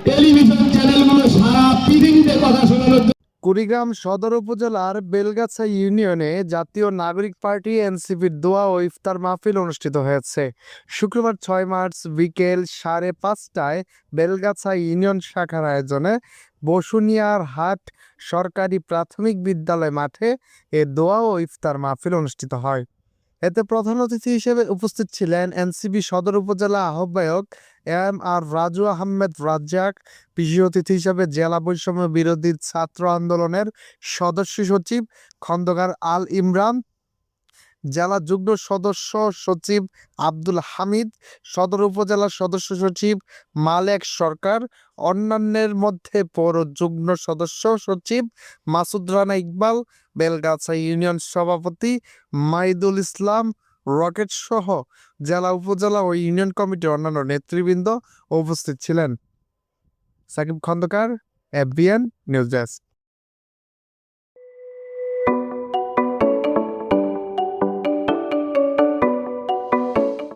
Television চ্যানেলগুলো সারা পৃথিবীতে কথা শোনানোর। কুড়িগ্রাম সদর উপজেলার বেলগাছা ইউনিয়নে জাতীয় নাগরিক পার্টি এনসিপির দোয়া ও ইফতার মাহফিল অনুষ্ঠিত হয়েছে। শুক্রবার 6 মার্চ বিকেল 5:30টায় বেলগাছা ইউনিয়ন শাখার আয়োজনে বসুনিয়ার হাট সরকারি প্রাথমিক বিদ্যালয় মাঠে এ দোয়া ও ইফতার মাহফিল অনুষ্ঠিত হয়। এতে প্রধান অতিথি হিসেবে উপস্থিত ছিলেন এনসিপি সদর উপজেলা আহ্বায়ক আর রাজু আহমেদ রাজ্জাক, বিশেষ অতিথি হিসেবে জেলা বৈষম্য বিরোধী ছাত্র আন্দোলনের সদস্য সচিব খন্দকার আল ইমরান, জেলা যুগ্ম সদস্য সচিব আব্দুল হামিদ, সদর উপজেলা সদস্য সচিব মালেক সরকার, অন্যান্যের মধ্যে পৌর যুগ্ম সদস্য সচিব মাসুদ রানা ইকবাল, বেলগাছা ইউনিয়ন সভাপতি মাইদুল ইসলাম রকেট সহ জেলা উপজেলা ও ইউনিয়ন কমিটির অন্যান্য নেতৃবৃন্দ উপস্থিত ছিলেন। Sakib Khandakar, FBN news desk.